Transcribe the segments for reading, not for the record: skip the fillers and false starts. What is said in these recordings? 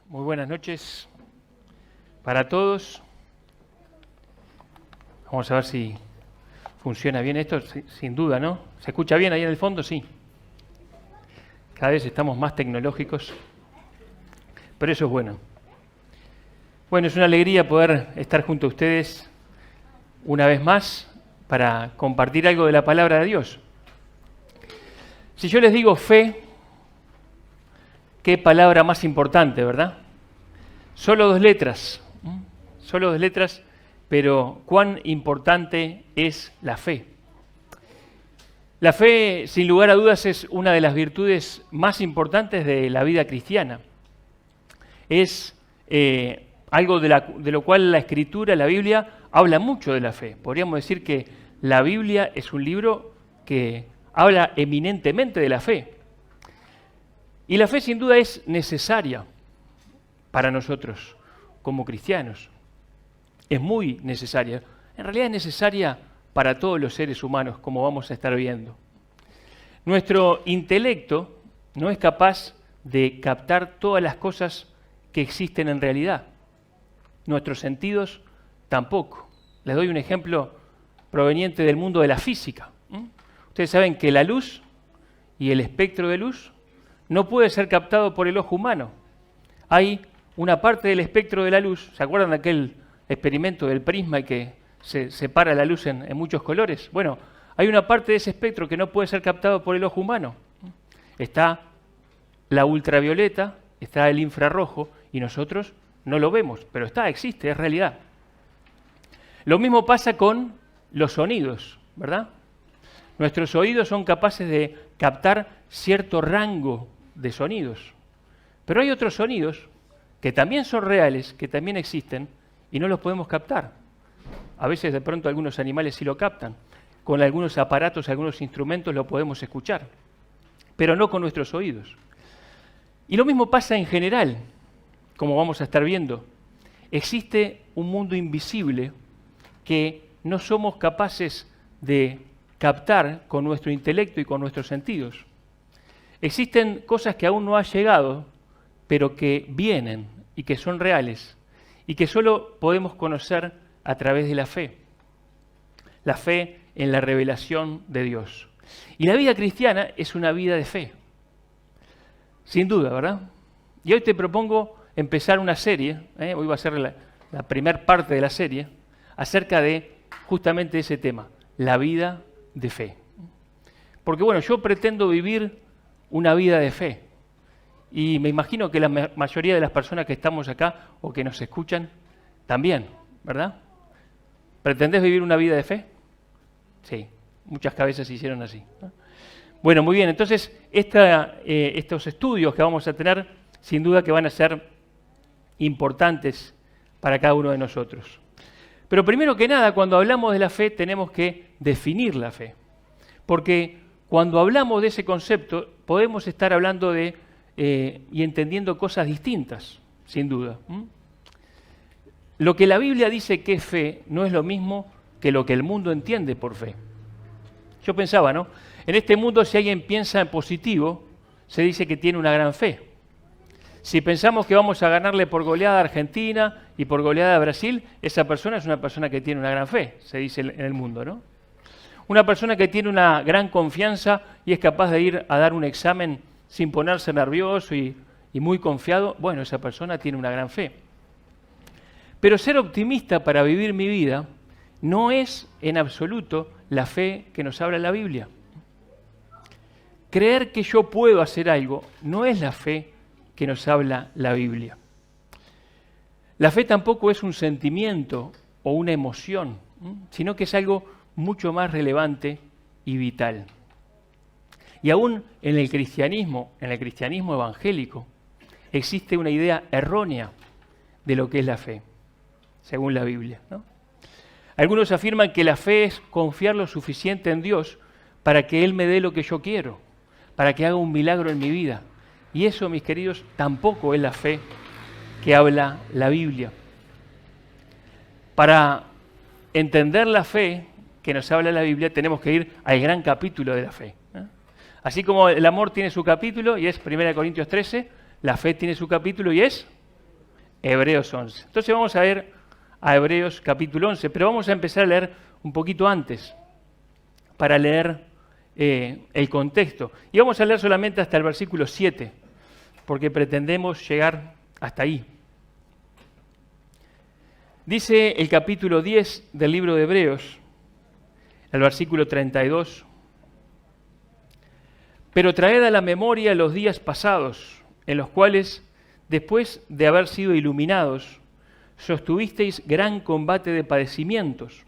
Muy buenas noches para todos. Vamos a ver si funciona bien esto, sin duda, ¿no? ¿Se escucha bien ahí en el fondo? Sí. Cada vez estamos más tecnológicos, pero eso es bueno. Bueno, es una alegría poder estar junto a ustedes una vez más para compartir algo de la palabra de Dios. Si yo les digo fe, qué palabra más importante, ¿verdad? Solo dos letras, pero cuán importante es la fe. La fe, sin lugar a dudas, es una de las virtudes más importantes de la vida cristiana. Es algo de lo cual la Escritura, la Biblia, habla mucho de la fe. Podríamos decir que la Biblia es un libro que habla eminentemente de la fe. Y la fe, sin duda, es necesaria para nosotros como cristianos. Es muy necesaria. En realidad es necesaria para todos los seres humanos, como vamos a estar viendo. Nuestro intelecto no es capaz de captar todas las cosas que existen en realidad. Nuestros sentidos tampoco. Les doy un ejemplo proveniente del mundo de la física. Ustedes saben que la luz y el espectro de luz no puede ser captado por el ojo humano. Hay una parte del espectro de la luz, ¿se acuerdan de aquel experimento del prisma y que se separa la luz en muchos colores? Bueno, hay una parte de ese espectro que no puede ser captado por el ojo humano. Está la ultravioleta, está el infrarrojo y nosotros no lo vemos, pero existe, es realidad. Lo mismo pasa con los sonidos, ¿verdad? Nuestros oídos son capaces de captar cierto rango de sonidos, pero hay otros sonidos que también son reales, que también existen y no los podemos captar. A veces de pronto algunos animales sí lo captan, con algunos aparatos, algunos instrumentos lo podemos escuchar, pero no con nuestros oídos. Y lo mismo pasa en general, como vamos a estar viendo. Existe un mundo invisible que no somos capaces de captar con nuestro intelecto y con nuestros sentidos. Existen cosas que aún no han llegado, pero que vienen y que son reales y que solo podemos conocer a través de la fe. La fe en la revelación de Dios. Y la vida cristiana es una vida de fe. Sin duda, ¿verdad? Y hoy te propongo empezar una serie, hoy va a ser la primera parte de la serie, acerca de justamente ese tema, la vida de fe. Porque bueno, yo pretendo vivir una vida de fe. Y me imagino que la mayoría de las personas que estamos acá o que nos escuchan también, ¿verdad? ¿Pretendés vivir una vida de fe? Sí, muchas cabezas se hicieron así, ¿no? Bueno, muy bien, entonces estos estudios que vamos a tener, sin duda que van a ser importantes para cada uno de nosotros. Pero primero que nada, cuando hablamos de la fe, tenemos que definir la fe. Porque cuando hablamos de ese concepto, podemos estar hablando de y entendiendo cosas distintas, sin duda. Lo que la Biblia dice que es fe no es lo mismo que lo que el mundo entiende por fe. Yo pensaba, ¿no? En este mundo, si alguien piensa en positivo, se dice que tiene una gran fe. Si pensamos que vamos a ganarle por goleada a Argentina y por goleada a Brasil, esa persona es una persona que tiene una gran fe, se dice en el mundo, ¿no? Una persona que tiene una gran confianza y es capaz de ir a dar un examen sin ponerse nervioso y muy confiado, bueno, esa persona tiene una gran fe. Pero ser optimista para vivir mi vida no es en absoluto la fe que nos habla la Biblia. Creer que yo puedo hacer algo no es la fe que nos habla la Biblia. La fe tampoco es un sentimiento o una emoción, sino que es algo mucho más relevante y vital. Y aún en el cristianismo evangélico, existe una idea errónea de lo que es la fe, según la Biblia, ¿no? Algunos afirman que la fe es confiar lo suficiente en Dios para que Él me dé lo que yo quiero, para que haga un milagro en mi vida. Y eso, mis queridos, tampoco es la fe que habla la Biblia. Para entender la fe que nos habla la Biblia, tenemos que ir al gran capítulo de la fe, ¿no? Así como el amor tiene su capítulo y es 1 Corintios 13, la fe tiene su capítulo y es Hebreos 11. Entonces vamos a ver a Hebreos capítulo 11, pero vamos a empezar a leer un poquito antes, para leer el contexto. Y vamos a leer solamente hasta el versículo 7, porque pretendemos llegar hasta ahí. Dice el capítulo 10 del libro de Hebreos, el versículo 32, pero traed a la memoria los días pasados, en los cuales, después de haber sido iluminados, sostuvisteis gran combate de padecimientos.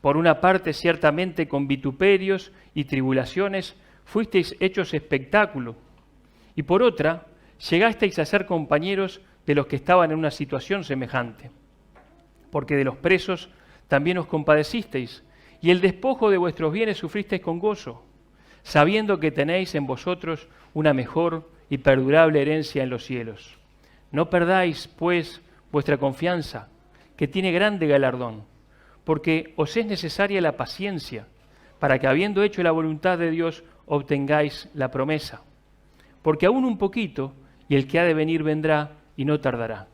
Por una parte, ciertamente, con vituperios y tribulaciones, fuisteis hechos espectáculo, y por otra, llegasteis a ser compañeros de los que estaban en una situación semejante. Porque de los presos también os compadecisteis, y el despojo de vuestros bienes sufristeis con gozo, sabiendo que tenéis en vosotros una mejor y perdurable herencia en los cielos. No perdáis, pues, vuestra confianza, que tiene grande galardón, porque os es necesaria la paciencia, para que habiendo hecho la voluntad de Dios, obtengáis la promesa. Porque aún un poquito, y el que ha de venir vendrá, y no tardará.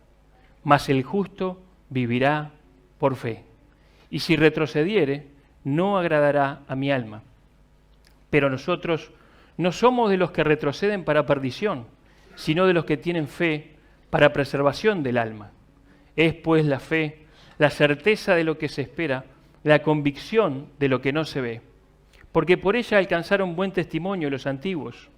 Mas el justo vivirá por fe. Y si retrocediere, no agradará a mi alma. Pero nosotros no somos de los que retroceden para perdición, sino de los que tienen fe para preservación del alma. Es pues la fe, la certeza de lo que se espera, la convicción de lo que no se ve. Porque por ella alcanzaron buen testimonio los antiguos.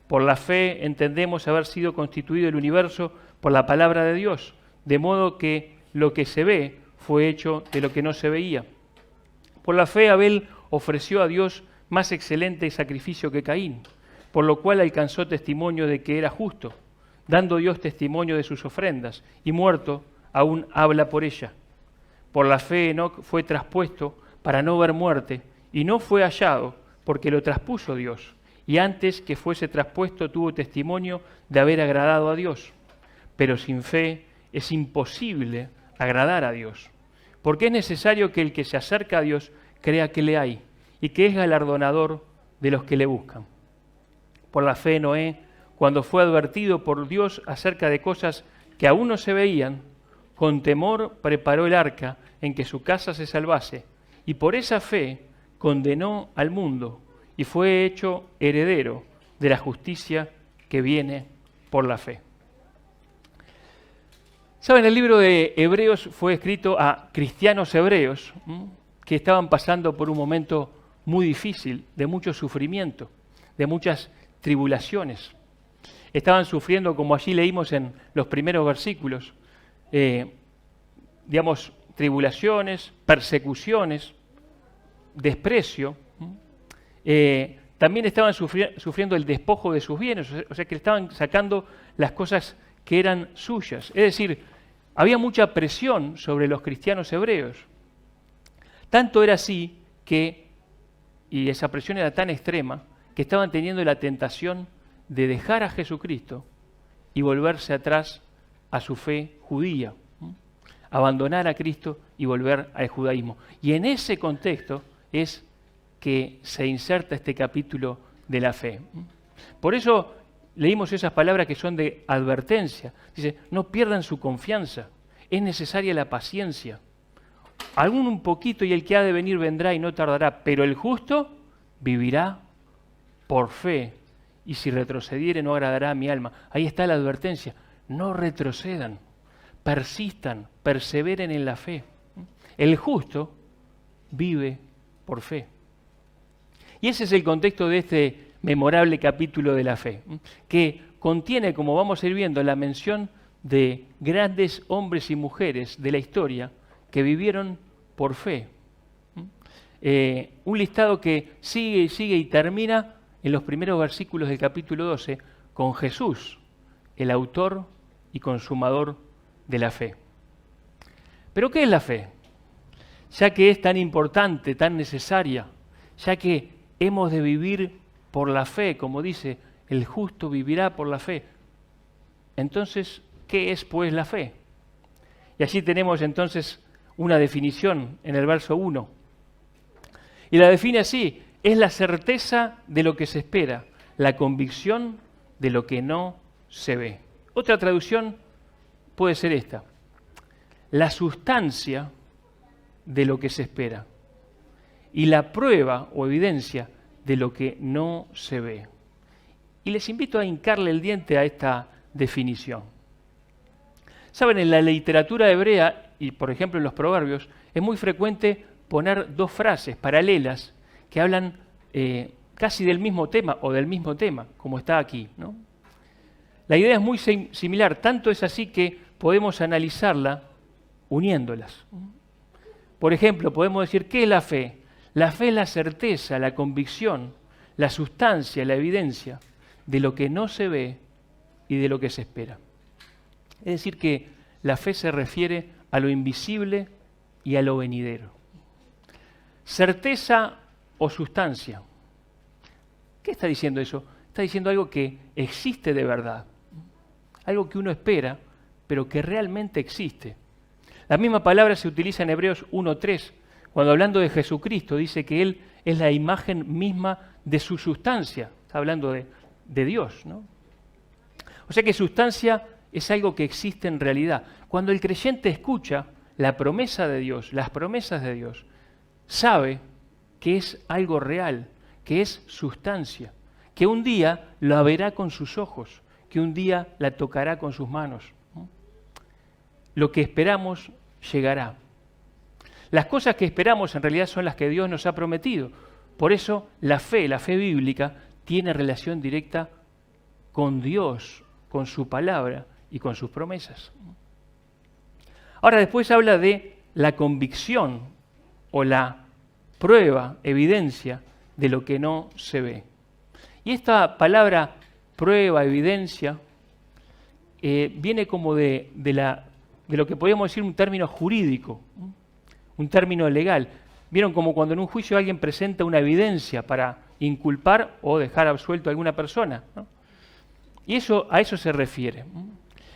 Por la fe entendemos haber sido constituido el universo por la palabra de Dios, de modo que lo que se ve fue hecho de lo que no se veía. Por la fe Abel ofreció a Dios más excelente sacrificio que Caín, por lo cual alcanzó testimonio de que era justo, dando Dios testimonio de sus ofrendas, y muerto aún habla por ella. Por la fe Enoc fue traspuesto para no ver muerte, y no fue hallado porque lo traspuso Dios, y antes que fuese traspuesto tuvo testimonio de haber agradado a Dios. Pero sin fe es imposible agradar a Dios, porque es necesario que el que se acerca a Dios crea que le hay, y que es galardonador de los que le buscan. Por la fe Noé, cuando fue advertido por Dios acerca de cosas que aún no se veían, con temor preparó el arca en que su casa se salvase, y por esa fe condenó al mundo, y fue hecho heredero de la justicia que viene por la fe. Saben, el libro de Hebreos fue escrito a cristianos hebreos que estaban pasando por un momento muy difícil, de mucho sufrimiento, de muchas tribulaciones. Estaban sufriendo, como allí leímos en los primeros versículos, tribulaciones, persecuciones, desprecio. También estaban sufriendo el despojo de sus bienes, o sea que estaban sacando las cosas que eran suyas. Es decir, había mucha presión sobre los cristianos hebreos. Tanto era así que, y esa presión era tan extrema, que estaban teniendo la tentación de dejar a Jesucristo y volverse atrás a su fe judía, abandonar a Cristo y volver al judaísmo. Y en ese contexto es que se inserta este capítulo de la fe. Por eso leímos esas palabras que son de advertencia. Dice, no pierdan su confianza, es necesaria la paciencia. Algún un poquito y el que ha de venir vendrá y no tardará, pero el justo vivirá por fe, y si retrocediere no agradará a mi alma. Ahí está la advertencia, no retrocedan, persistan, perseveren en la fe. El justo vive por fe. Y ese es el contexto de este memorable capítulo de la fe, que contiene, como vamos a ir viendo, la mención de grandes hombres y mujeres de la historia que vivieron por fe. Un listado que sigue y sigue y termina en los primeros versículos del capítulo 12 con Jesús, el autor y consumador de la fe. ¿Pero qué es la fe? Ya que es tan importante, tan necesaria, ya que hemos de vivir por la fe, como dice, el justo vivirá por la fe. Entonces, ¿qué es pues la fe? Y allí tenemos entonces una definición en el verso 1. Y la define así, es la certeza de lo que se espera, la convicción de lo que no se ve. Otra traducción puede ser esta: la sustancia de lo que se espera y la prueba o evidencia de lo que no se ve. Y les invito a hincarle el diente a esta definición. Saben, en la literatura hebrea y por ejemplo en los proverbios es muy frecuente poner dos frases paralelas que hablan casi del mismo tema o del mismo tema, como está aquí, ¿no? La idea es muy similar, tanto es así que podemos analizarla uniéndolas. Por ejemplo, podemos decir, ¿qué es la fe? La fe es la certeza, la convicción, la sustancia, la evidencia de lo que no se ve y de lo que se espera. Es decir, que la fe se refiere a lo invisible y a lo venidero. Certeza o sustancia. ¿Qué está diciendo eso? Está diciendo algo que existe de verdad, algo que uno espera, pero que realmente existe. La misma palabra se utiliza en Hebreos 1:3, cuando hablando de Jesucristo dice que Él es la imagen misma de su sustancia. Está hablando de Dios, ¿no? O sea que sustancia es algo que existe en realidad. Cuando el creyente escucha la promesa de Dios, las promesas de Dios, sabe que es algo real, que es sustancia, que un día la verá con sus ojos, que un día la tocará con sus manos. Lo que esperamos llegará. Las cosas que esperamos en realidad son las que Dios nos ha prometido. Por eso la fe bíblica, tiene relación directa con Dios, con su palabra y con sus promesas. Ahora después habla de la convicción o la prueba, evidencia de lo que no se ve. Y esta palabra prueba, evidencia, viene como de lo que podríamos decir un término jurídico, un término legal. Vieron como cuando en un juicio alguien presenta una evidencia para inculpar o dejar absuelto a alguna persona, ¿no? Y a eso se refiere.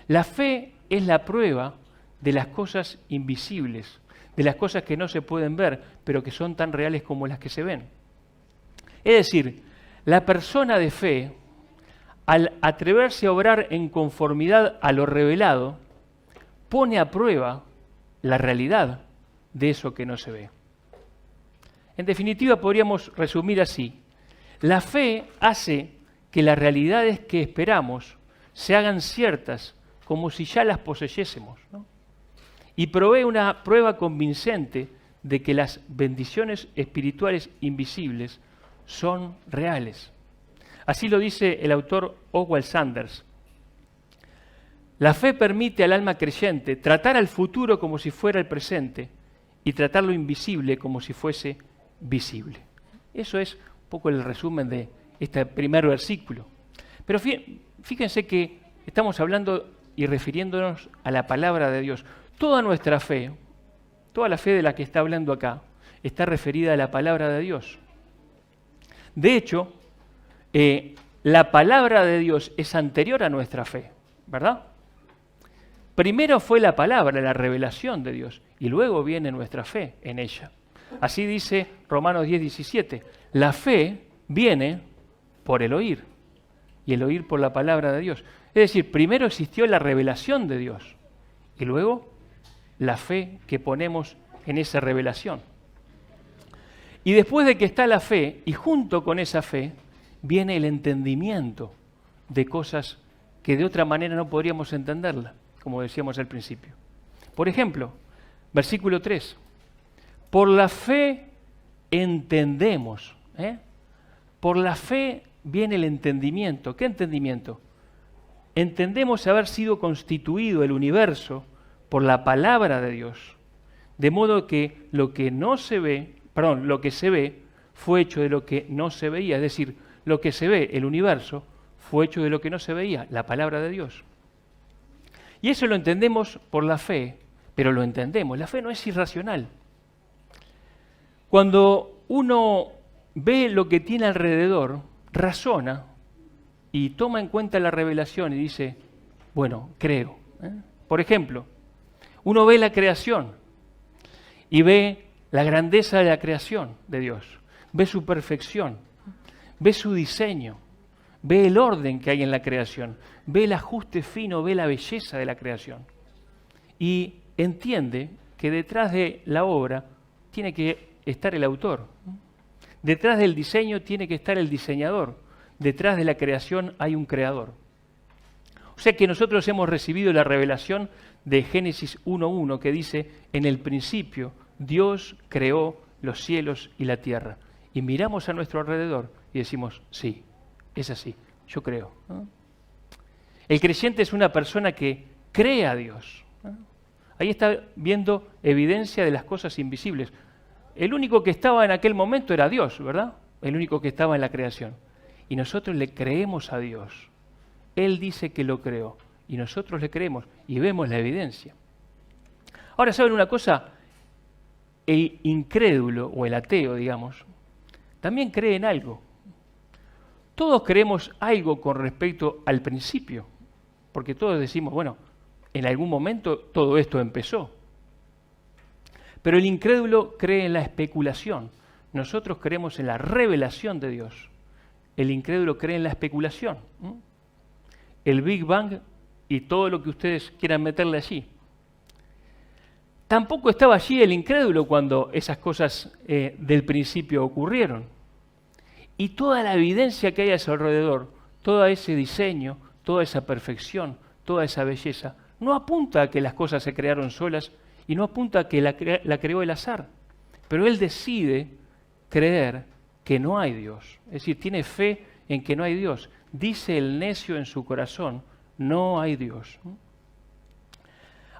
La fe es la prueba de las cosas invisibles, de las cosas que no se pueden ver, pero que son tan reales como las que se ven. Es decir, la persona de fe, al atreverse a obrar en conformidad a lo revelado, pone a prueba la realidad de eso que no se ve. En definitiva, podríamos resumir así: la fe hace que las realidades que esperamos se hagan ciertas, como si ya las poseyésemos, ¿no? Y provee una prueba convincente de que las bendiciones espirituales invisibles son reales. Así lo dice el autor Oswald Sanders. La fe permite al alma creyente tratar al futuro como si fuera el presente y tratar lo invisible como si fuese visible. Eso es un poco el resumen de este primer versículo. Pero fíjense que estamos hablando y refiriéndonos a la palabra de Dios. Toda nuestra fe, toda la fe de la que está hablando acá, está referida a la palabra de Dios. De hecho, la palabra de Dios es anterior a nuestra fe, ¿verdad? Primero fue la palabra, la revelación de Dios, y luego viene nuestra fe en ella. Así dice Romanos 10:17. La fe viene por el oír, y el oír por la palabra de Dios. Es decir, primero existió la revelación de Dios, y luego la fe que ponemos en esa revelación. Y después de que está la fe, y junto con esa fe, viene el entendimiento de cosas que de otra manera no podríamos entenderla, como decíamos al principio. Por ejemplo, versículo 3. Por la fe entendemos. Por la fe viene el entendimiento. ¿Qué entendimiento? Entendemos haber sido constituido el universo por la palabra de Dios, de modo que lo que se ve fue hecho de lo que no se veía. Es decir, lo que se ve, el universo, fue hecho de lo que no se veía, la palabra de Dios. Y eso lo entendemos por la fe, pero lo entendemos. La fe no es irracional. Cuando uno ve lo que tiene alrededor, razona y toma en cuenta la revelación y dice, bueno, creo. Por ejemplo, uno ve la creación y ve la grandeza de la creación de Dios, ve su perfección, ve su diseño, ve el orden que hay en la creación, ve el ajuste fino, ve la belleza de la creación. y entiende que detrás de la obra tiene que estar el autor. Detrás del diseño tiene que estar el diseñador. Detrás de la creación hay un creador. O sea que nosotros hemos recibido la revelación de Génesis 1:1 que dice, en el principio Dios creó los cielos y la tierra. Y miramos a nuestro alrededor y decimos, sí, es así, yo creo, ¿no? El creyente es una persona que cree a Dios, ¿no? Ahí está viendo evidencia de las cosas invisibles. El único que estaba en aquel momento era Dios, ¿verdad? El único que estaba en la creación. Y nosotros le creemos a Dios. Él dice que lo creó. Y nosotros le creemos y vemos la evidencia. Ahora, ¿saben una cosa? El incrédulo o el ateo, digamos, también cree en algo. Todos creemos algo con respecto al principio. Porque todos decimos, bueno, en algún momento todo esto empezó. Pero el incrédulo cree en la especulación. Nosotros creemos en la revelación de Dios. El incrédulo cree en la especulación. El Big Bang y todo lo que ustedes quieran meterle allí. Tampoco estaba allí el incrédulo cuando esas cosas del principio ocurrieron. Y toda la evidencia que hay a su alrededor, todo ese diseño, toda esa perfección, toda esa belleza, no apunta a que las cosas se crearon solas y no apunta a que la creó el azar. Pero él decide creer que no hay Dios. Es decir, tiene fe en que no hay Dios. Dice el necio en su corazón, no hay Dios.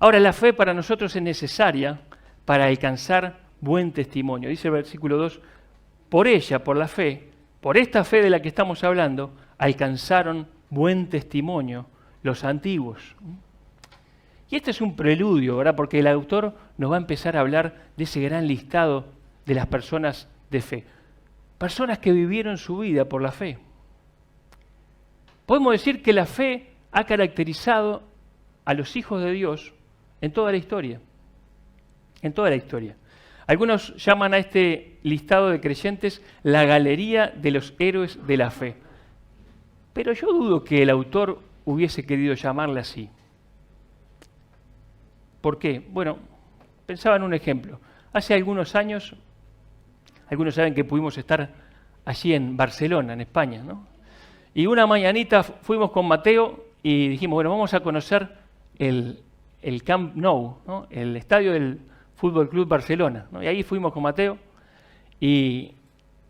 Ahora, la fe para nosotros es necesaria para alcanzar buen testimonio. Dice el versículo 2, por ella, por la fe, por esta fe de la que estamos hablando, alcanzaron buen testimonio los antiguos. Y este es un preludio, ¿verdad? Porque el autor nos va a empezar a hablar de ese gran listado de las personas de fe. Personas que vivieron su vida por la fe. Podemos decir que la fe ha caracterizado a los hijos de Dios en toda la historia. En toda la historia. Algunos llaman a este listado de creyentes la galería de los héroes de la fe. Pero yo dudo que el autor hubiese querido llamarla así. ¿Por qué? Bueno, pensaba en un ejemplo. Hace algunos años, algunos saben que pudimos estar allí en Barcelona, en España, ¿no? Y una mañanita fuimos con Mateo y dijimos, bueno, vamos a conocer el Camp Nou, ¿no? El estadio del Fútbol Club Barcelona, ¿no? Y ahí fuimos con Mateo y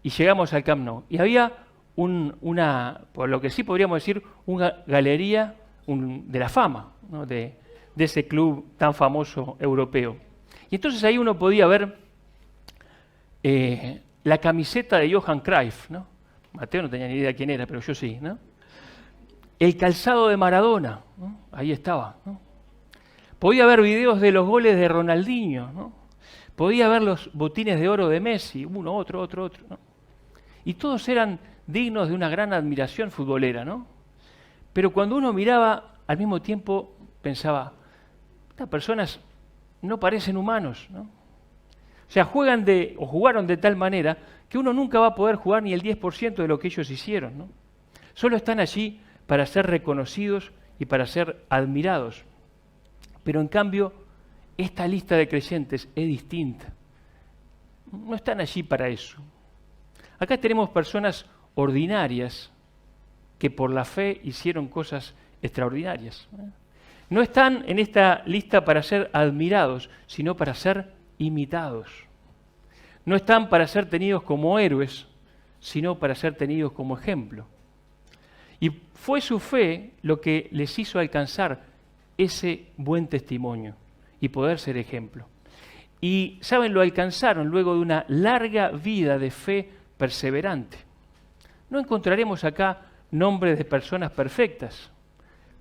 llegamos al Camp Nou. Y había por lo que sí podríamos decir, una galería de la fama, ¿no? de ese club tan famoso europeo. Y entonces ahí uno podía ver la camiseta de Johan Cruyff, ¿no? Mateo no tenía ni idea quién era, pero yo sí, ¿no? El calzado de Maradona, ¿no? Ahí estaba, ¿no? Podía ver videos de los goles de Ronaldinho, ¿no? Podía ver los botines de oro de Messi, uno, otro, ¿no? Y todos eran dignos de una gran admiración futbolera, ¿no? Pero cuando uno miraba, al mismo tiempo pensaba, estas personas no parecen humanos, ¿no? O sea, jugaron de tal manera que uno nunca va a poder jugar ni el 10% de lo que ellos hicieron, ¿no? Solo están allí para ser reconocidos y para ser admirados. Pero en cambio, esta lista de creyentes es distinta. No están allí para eso. Acá tenemos personas ordinarias que por la fe hicieron cosas extraordinarias. No están en esta lista para ser admirados, sino para ser imitados. No están para ser tenidos como héroes, sino para ser tenidos como ejemplo. Y fue su fe lo que les hizo alcanzar ese buen testimonio y poder ser ejemplo. Y, ¿saben? Lo alcanzaron luego de una larga vida de fe perseverante. No encontraremos acá nombres de personas perfectas,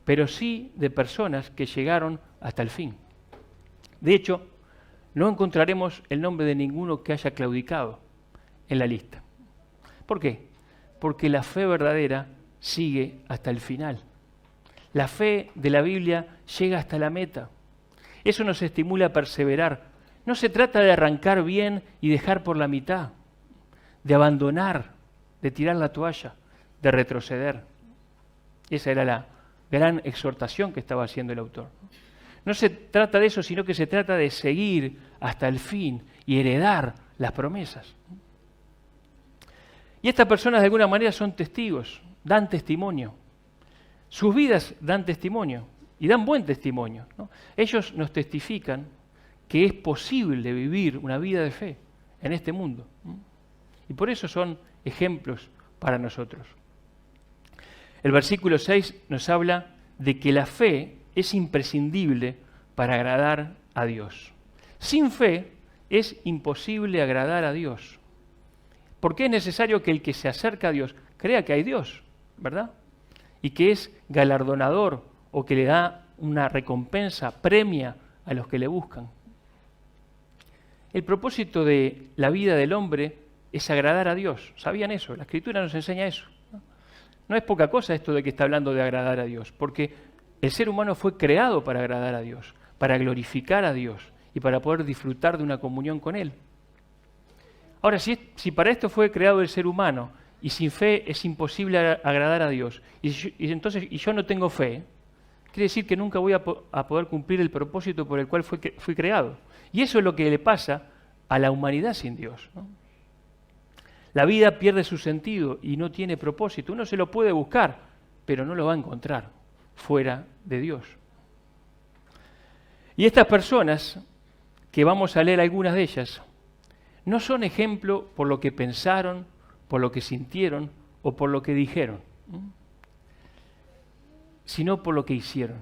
pero sí de personas que llegaron hasta el fin. De hecho, no encontraremos el nombre de ninguno que haya claudicado en la lista. ¿Por qué? Porque la fe verdadera sigue hasta el final. La fe de la Biblia llega hasta la meta. Eso nos estimula a perseverar. No se trata de arrancar bien y dejar por la mitad, de abandonar, de tirar la toalla, de retroceder. Esa era la gran exhortación que estaba haciendo el autor. No se trata de eso, sino que se trata de seguir hasta el fin y heredar las promesas. Y estas personas de alguna manera son testigos, dan testimonio. Sus vidas dan testimonio y dan buen testimonio, ¿no? Ellos nos testifican que es posible vivir una vida de fe en este mundo, ¿no? Y por eso son ejemplos para nosotros. El versículo 6 nos habla de que la fe es imprescindible para agradar a Dios. Sin fe es imposible agradar a Dios. Porque es necesario que el que se acerca a Dios crea que hay Dios, ¿verdad? Y que es galardonador o que le da una recompensa, premia a los que le buscan. El propósito de la vida del hombre es agradar a Dios. ¿Sabían eso? La Escritura nos enseña eso. No es poca cosa esto de que está hablando de agradar a Dios, porque el ser humano fue creado para agradar a Dios, para glorificar a Dios y para poder disfrutar de una comunión con Él. Ahora, si para esto fue creado el ser humano y sin fe es imposible agradar a Dios, y yo no tengo fe, quiere decir que nunca voy a poder cumplir el propósito por el cual fui creado. Y eso es lo que le pasa a la humanidad sin Dios, ¿no? La vida pierde su sentido y no tiene propósito. Uno se lo puede buscar, pero no lo va a encontrar fuera de Dios. Y estas personas, que vamos a leer algunas de ellas, no son ejemplo por lo que pensaron, por lo que sintieron o por lo que dijeron, sino por lo que hicieron.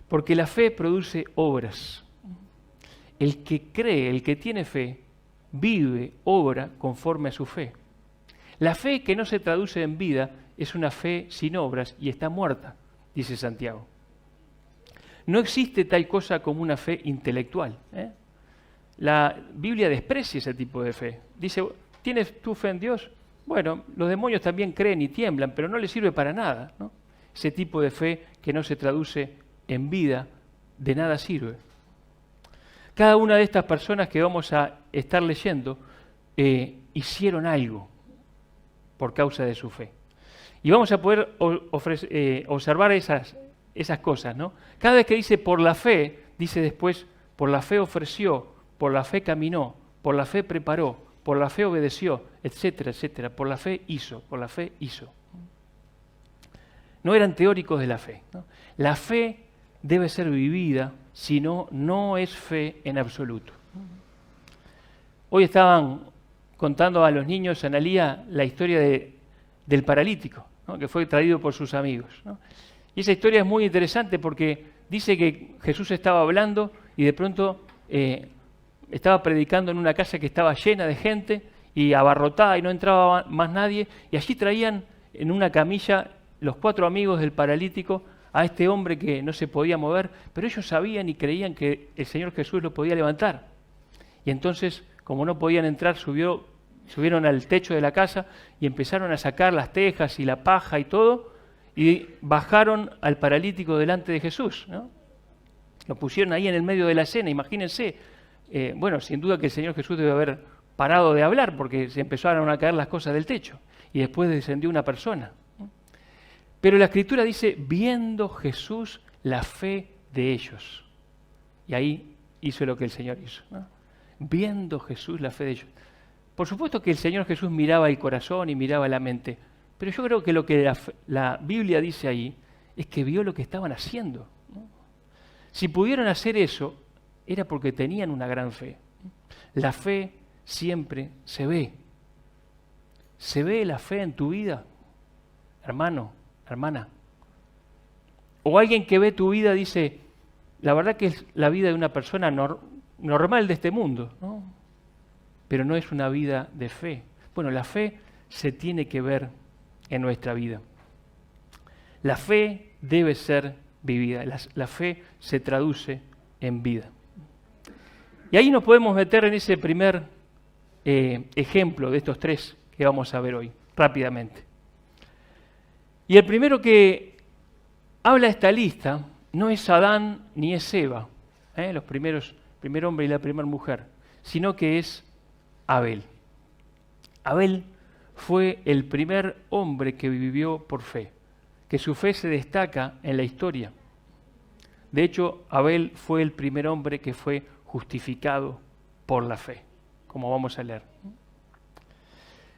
Porque la fe produce obras. El que cree, el que tiene fe, vive, obra conforme a su fe. La fe que no se traduce en vida es una fe sin obras y está muerta, dice Santiago. No existe tal cosa como una fe intelectual, ¿eh? La Biblia desprecia ese tipo de fe. Dice, ¿tienes tu fe en Dios? Bueno, los demonios también creen y tiemblan, pero no les sirve para nada, ¿no? Ese tipo de fe que no se traduce en vida, de nada sirve. Cada una de estas personas que vamos a estar leyendo hicieron algo por causa de su fe. Y vamos a poder observar esas cosas, ¿no? Cada vez que dice por la fe, dice después, por la fe ofreció, por la fe caminó, por la fe preparó, por la fe obedeció, etcétera, etcétera. Por la fe hizo, por la fe hizo. No eran teóricos de la fe, ¿no? La fe debe ser vivida, si no, no es fe en absoluto. Hoy estaban contando a los niños, Analía, la historia del paralítico, ¿no? Que fue traído por sus amigos, ¿no? Y esa historia es muy interesante porque dice que Jesús estaba hablando y de pronto estaba predicando en una casa que estaba llena de gente y abarrotada y no entraba más nadie, y allí traían en una camilla los 4 amigos del paralítico a este hombre que no se podía mover, pero ellos sabían y creían que el Señor Jesús lo podía levantar. Y entonces, como no podían entrar, subieron al techo de la casa y empezaron a sacar las tejas y la paja y todo, y bajaron al paralítico delante de Jesús, ¿no? Lo pusieron ahí en el medio de la cena, imagínense. Bueno, sin duda que el Señor Jesús debe haber parado de hablar porque se empezaron a caer las cosas del techo y después descendió una persona. Pero la Escritura dice, viendo Jesús la fe de ellos. Y ahí hizo lo que el Señor hizo, ¿no? Viendo Jesús la fe de ellos. Por supuesto que el Señor Jesús miraba el corazón y miraba la mente, pero yo creo que lo que la Biblia dice ahí es que vio lo que estaban haciendo, ¿no? Si pudieron hacer eso, era porque tenían una gran fe. La fe siempre se ve. ¿Se ve la fe en tu vida, hermano, hermana? O alguien que ve tu vida dice, la verdad que es la vida de una persona normal de este mundo, ¿no? Pero no es una vida de fe. Bueno, la fe se tiene que ver en nuestra vida. La fe debe ser vivida. La fe se traduce en vida. Y ahí nos podemos meter en ese primer ejemplo de estos 3 que vamos a ver hoy, rápidamente. Y el primero que habla esta lista no es Adán ni es Eva, el primer hombre y la primera mujer, sino que es Abel. Abel fue el primer hombre que vivió por fe, que su fe se destaca en la historia. De hecho, Abel fue el primer hombre que fue justificado por la fe, como vamos a leer.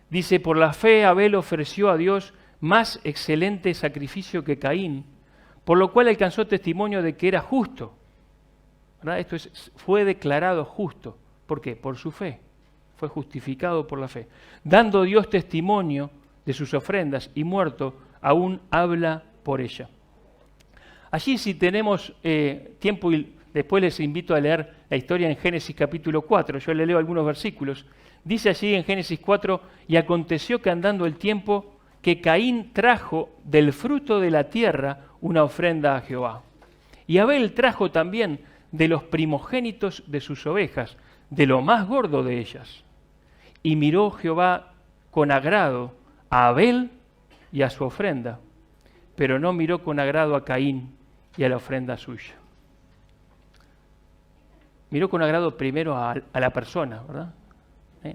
Dice, por la fe Abel ofreció a Dios más excelente sacrificio que Caín, por lo cual alcanzó testimonio de que era justo. ¿Verdad? Esto fue declarado justo. ¿Por qué? Por su fe. Fue justificado por la fe. Dando Dios testimonio de sus ofrendas y muerto, aún habla por ella. Allí, si tenemos tiempo, y después les invito a leer la historia en Génesis capítulo 4, yo le leo algunos versículos. Dice allí en Génesis 4, y aconteció que andando el tiempo, que Caín trajo del fruto de la tierra una ofrenda a Jehová. Y Abel trajo también de los primogénitos de sus ovejas, de lo más gordo de ellas. Y miró Jehová con agrado a Abel y a su ofrenda, pero no miró con agrado a Caín y a la ofrenda suya. Miró con agrado primero a la persona, ¿verdad?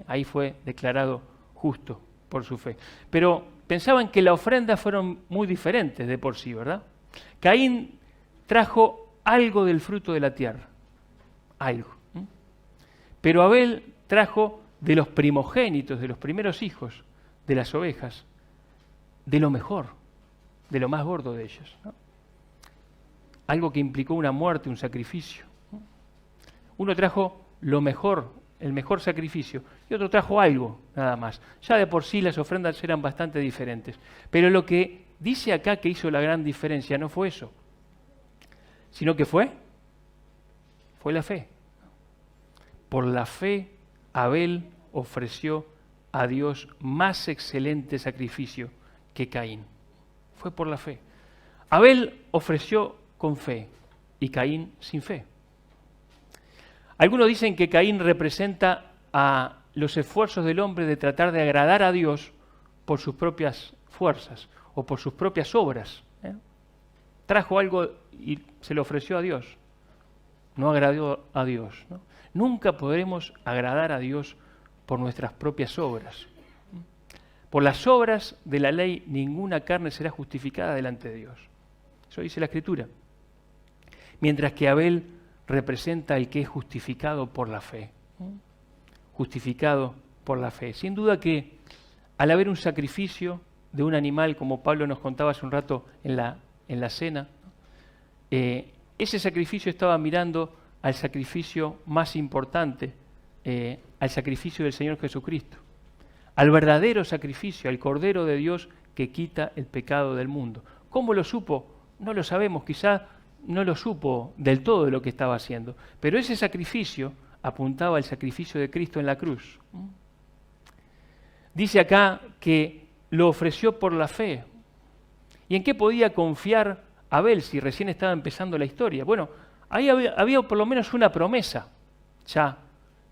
Ahí fue declarado justo por su fe. Pero pensaban que las ofrendas fueron muy diferentes de por sí, ¿verdad? Caín trajo algo del fruto de la tierra, algo. Pero Abel trajo de los primogénitos, de los primeros hijos, de las ovejas, de lo mejor, de lo más gordo de ellos, ¿no? Algo que implicó una muerte, un sacrificio. Uno trajo lo mejor, el mejor sacrificio, y otro trajo algo, nada más. Ya de por sí las ofrendas eran bastante diferentes. Pero lo que dice acá que hizo la gran diferencia no fue eso, sino que fue la fe. Por la fe, Abel ofreció a Dios más excelente sacrificio que Caín. Fue por la fe. Abel ofreció con fe y Caín sin fe. Algunos dicen que Caín representa a los esfuerzos del hombre de tratar de agradar a Dios por sus propias fuerzas o por sus propias obras. Trajo algo y se lo ofreció a Dios. No agradó a Dios, ¿no? Nunca podremos agradar a Dios por nuestras propias obras. Por las obras de la ley ninguna carne será justificada delante de Dios. Eso dice la Escritura. Mientras que Abel representa al que es justificado por la fe. Justificado por la fe. Sin duda que al haber un sacrificio de un animal, como Pablo nos contaba hace un rato en la cena, ese sacrificio estaba mirando al sacrificio más importante, al sacrificio del Señor Jesucristo, al verdadero sacrificio, al Cordero de Dios que quita el pecado del mundo. ¿Cómo lo supo? No lo sabemos, quizá no lo supo del todo de lo que estaba haciendo, pero ese sacrificio apuntaba al sacrificio de Cristo en la cruz. Dice acá que lo ofreció por la fe. ¿Y en qué podía confiar Abel si recién estaba empezando la historia? Bueno, ahí había por lo menos una promesa ya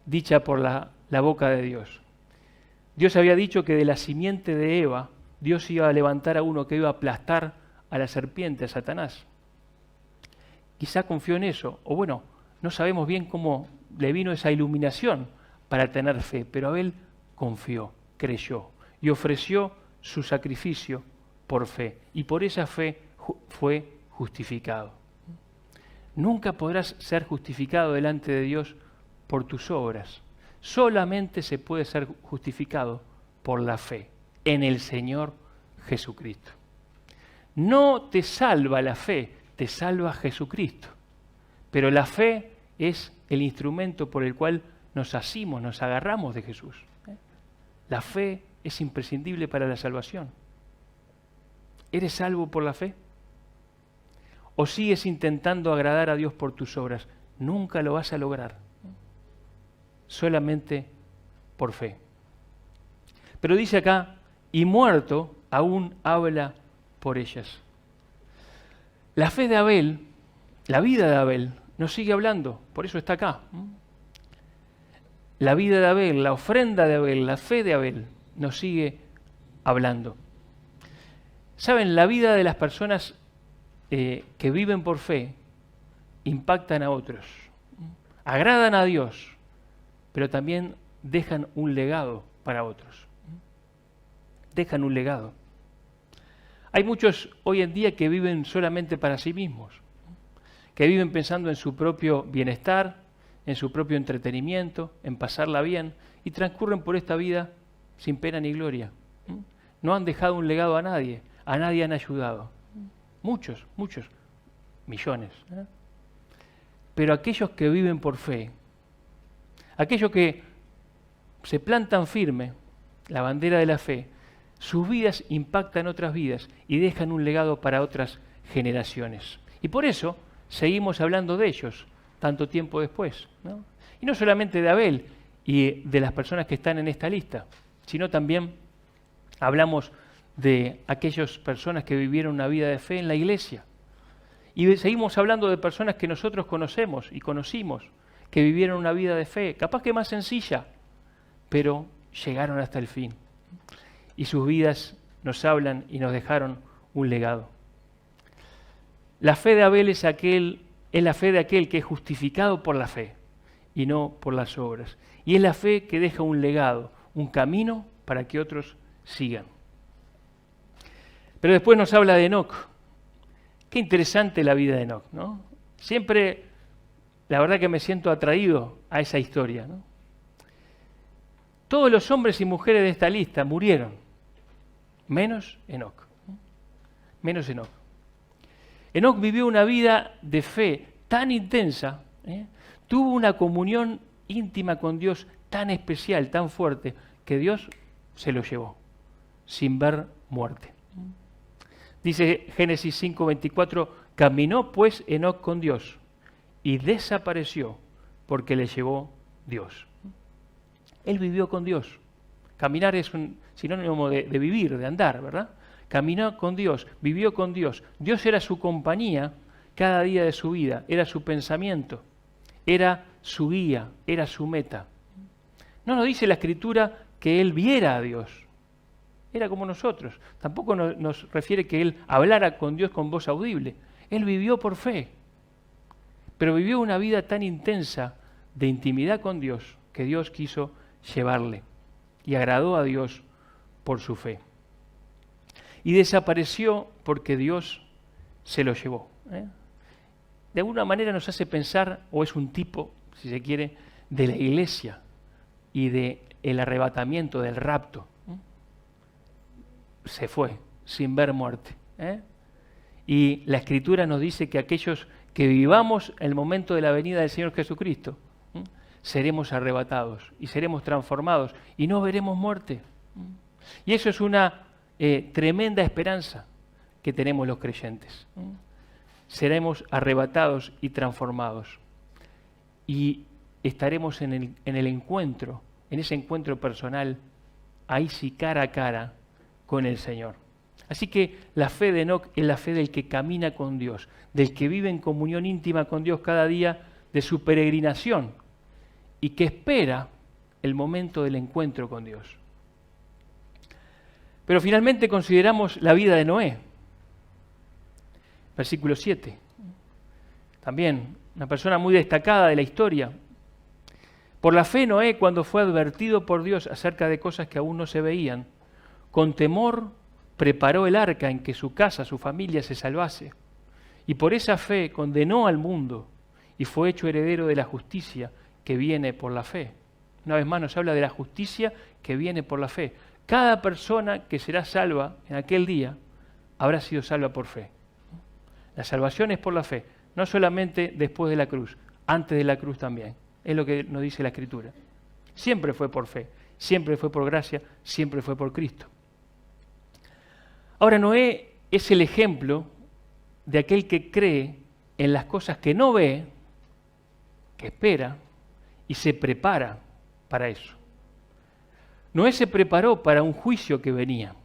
dicha por la boca de Dios. Dios había dicho que de la simiente de Eva, Dios iba a levantar a uno que iba a aplastar a la serpiente, a Satanás. Quizá confió en eso, o bueno, no sabemos bien cómo le vino esa iluminación para tener fe, pero Abel confió, creyó y ofreció su sacrificio por fe, y por esa fe fue justificado. Nunca podrás ser justificado delante de Dios por tus obras. Solamente se puede ser justificado por la fe en el Señor Jesucristo. No te salva la fe, te salva Jesucristo. Pero la fe es el instrumento por el cual nos asimos, nos agarramos de Jesús. La fe es imprescindible para la salvación. ¿Eres salvo por la fe? ¿O sigues intentando agradar a Dios por tus obras? Nunca lo vas a lograr. Solamente por fe. Pero dice acá, y muerto aún habla por ellas. La fe de Abel, la vida de Abel, nos sigue hablando, por eso está acá. La vida de Abel, la ofrenda de Abel, la fe de Abel, nos sigue hablando. ¿Saben? La vida de las personas que viven por fe impactan a otros, agradan a Dios, pero también dejan un legado para otros. Dejan un legado. Hay muchos hoy en día que viven solamente para sí mismos, que viven pensando en su propio bienestar, en su propio entretenimiento, en pasarla bien, y transcurren por esta vida sin pena ni gloria. No han dejado un legado a nadie han ayudado. Muchos, millones. Pero aquellos que viven por fe, aquellos que se plantan firme, la bandera de la fe, sus vidas impactan otras vidas y dejan un legado para otras generaciones. Y por eso seguimos hablando de ellos tanto tiempo después, ¿no? Y no solamente de Abel y de las personas que están en esta lista, sino también hablamos de aquellas personas que vivieron una vida de fe en la iglesia. Y seguimos hablando de personas que nosotros conocemos y conocimos, que vivieron una vida de fe, capaz que más sencilla, pero llegaron hasta el fin. Y sus vidas nos hablan y nos dejaron un legado. La fe de Abel es la fe de aquel que es justificado por la fe y no por las obras. Y es la fe que deja un legado, un camino para que otros sigan. Pero después nos habla de Enoc. Qué interesante la vida de Enoc, ¿no? Siempre, la verdad que me siento atraído a esa historia, ¿no? Todos los hombres y mujeres de esta lista murieron, menos Enoc. Menos Enoc. Enoc vivió una vida de fe tan intensa, tuvo una comunión íntima con Dios tan especial, tan fuerte, que Dios se lo llevó, sin ver muerte. Dice Génesis 5:24, caminó pues Enoc con Dios y desapareció porque le llevó Dios. Él vivió con Dios. Caminar es un sinónimo de vivir, de andar, ¿verdad? Caminó con Dios, vivió con Dios. Dios era su compañía cada día de su vida, era su pensamiento, era su guía, era su meta. No nos dice la Escritura que él viera a Dios. Era como nosotros. Tampoco nos refiere que él hablara con Dios con voz audible. Él vivió por fe. Pero vivió una vida tan intensa de intimidad con Dios que Dios quiso llevarle. Y agradó a Dios por su fe. Y desapareció porque Dios se lo llevó. De alguna manera nos hace pensar, o es un tipo, si se quiere, de la iglesia y del arrebatamiento, del rapto. Se fue sin ver muerte. Y la Escritura nos dice que aquellos que vivamos el momento de la venida del Señor Jesucristo, seremos arrebatados y seremos transformados y no veremos muerte. Y eso es una tremenda esperanza que tenemos los creyentes. Seremos arrebatados y transformados. Y estaremos en el encuentro, en ese encuentro personal, ahí sí cara a cara con el Señor. Así que la fe de Enoc es la fe del que camina con Dios, del que vive en comunión íntima con Dios cada día de su peregrinación y que espera el momento del encuentro con Dios. Pero finalmente consideramos la vida de Noé. Versículo 7. También una persona muy destacada de la historia. Por la fe Noé, cuando fue advertido por Dios acerca de cosas que aún no se veían, con temor preparó el arca en que su casa, su familia se salvase. Y por esa fe condenó al mundo y fue hecho heredero de la justicia que viene por la fe. Una vez más nos habla de la justicia que viene por la fe. Cada persona que será salva en aquel día habrá sido salva por fe. La salvación es por la fe, no solamente después de la cruz, antes de la cruz también. Es lo que nos dice la Escritura. Siempre fue por fe, siempre fue por gracia, siempre fue por Cristo. Ahora, Noé es el ejemplo de aquel que cree en las cosas que no ve, que espera y se prepara para eso. Noé se preparó para un juicio que venía.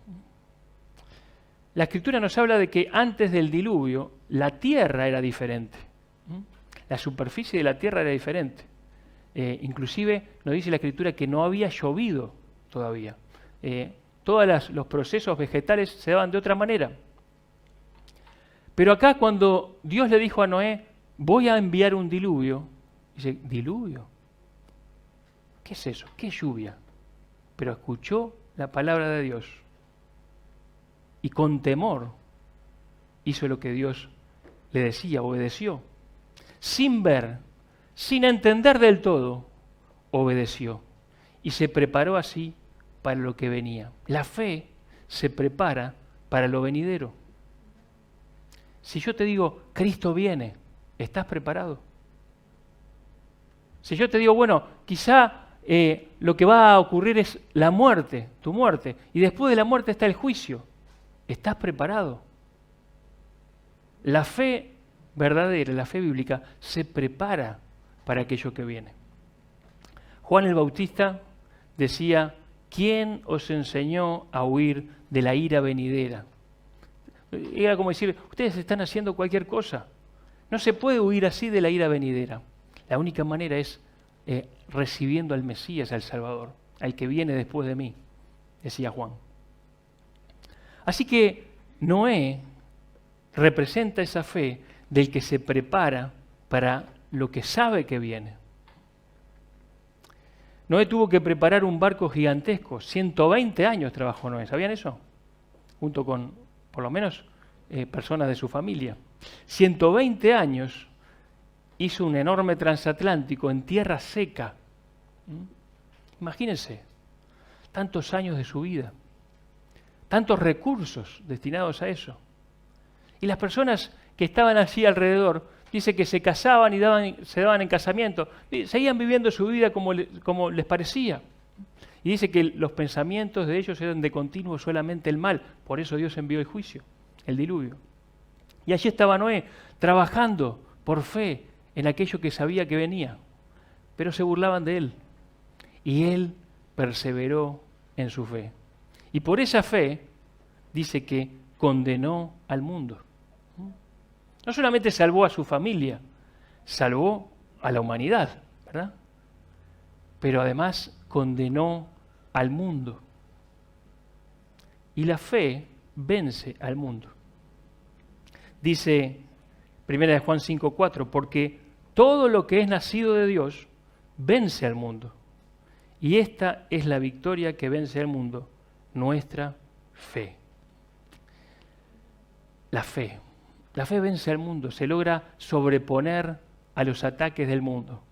La Escritura nos habla de que antes del diluvio la tierra era diferente. La superficie de la tierra era diferente. Inclusive nos dice la Escritura que no había llovido todavía. Todos los procesos vegetales se daban de otra manera. Pero acá cuando Dios le dijo a Noé, voy a enviar un diluvio, dice, ¿diluvio? ¿Qué es eso? ¿Qué lluvia? Pero escuchó la palabra de Dios y con temor hizo lo que Dios le decía, obedeció. sin ver, sin entender del todo, obedeció y se preparó así para lo que venía. La fe se prepara para lo venidero. Si yo te digo, Cristo viene, ¿estás preparado? Si yo te digo, bueno, quizá lo que va a ocurrir es la muerte, tu muerte, y después de la muerte está el juicio, ¿estás preparado? La fe verdadera, la fe bíblica, se prepara para aquello que viene. Juan el Bautista decía, ¿quién os enseñó a huir de la ira venidera? Era como decir, ustedes están haciendo cualquier cosa. No se puede huir así de la ira venidera. La única manera es recibiendo al Mesías, al Salvador, al que viene después de mí, decía Juan. Así que Noé representa esa fe del que se prepara para lo que sabe que viene. Noé tuvo que preparar un barco gigantesco, 120 años trabajó Noé, ¿sabían eso? Junto con, por lo menos, personas de su familia. 120 años hizo un enorme transatlántico en tierra seca. Imagínense, tantos años de su vida, tantos recursos destinados a eso. Y las personas que estaban allí alrededor, dice que se casaban y se daban en casamiento, seguían viviendo su vida como les parecía. Y dice que los pensamientos de ellos eran de continuo solamente el mal, por eso Dios envió el juicio, el diluvio. Y allí estaba Noé, trabajando por fe en aquello que sabía que venía, pero se burlaban de él. Y él perseveró en su fe. Y por esa fe, dice que condenó al mundo. No solamente salvó a su familia, salvó a la humanidad, ¿verdad? Pero además condenó al mundo. Y la fe vence al mundo. Dice 1 Juan 5:4, porque todo lo que es nacido de Dios vence al mundo. Y esta es la victoria que vence al mundo, nuestra fe. La fe. La fe vence al mundo, se logra sobreponer a los ataques del mundo.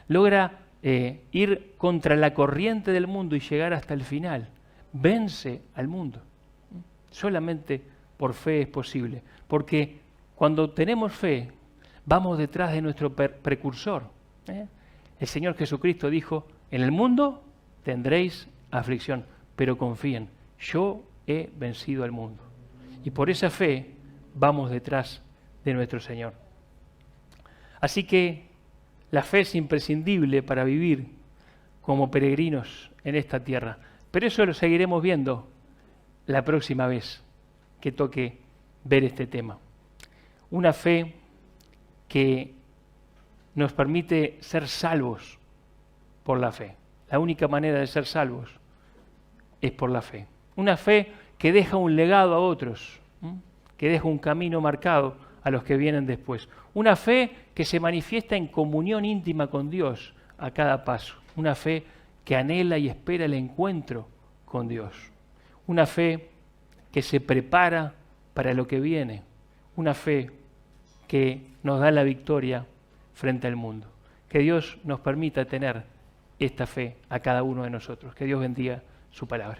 Logra ir contra la corriente del mundo y llegar hasta el final. Vence al mundo. Solamente por fe es posible. Porque cuando tenemos fe, vamos detrás de nuestro precursor. El Señor Jesucristo dijo, en el mundo tendréis aflicción, pero confíen, yo he vencido al mundo. Y por esa fe vamos detrás de nuestro Señor. Así que la fe es imprescindible para vivir como peregrinos en esta tierra. Pero eso lo seguiremos viendo la próxima vez que toque ver este tema. Una fe que nos permite ser salvos por la fe. La única manera de ser salvos es por la fe. Una fe que deja un legado a otros, que deja un camino marcado a los que vienen después. Una fe que se manifiesta en comunión íntima con Dios a cada paso. Una fe que anhela y espera el encuentro con Dios. Una fe que se prepara para lo que viene. Una fe que nos da la victoria frente al mundo. Que Dios nos permita tener esta fe a cada uno de nosotros. Que Dios bendiga su palabra.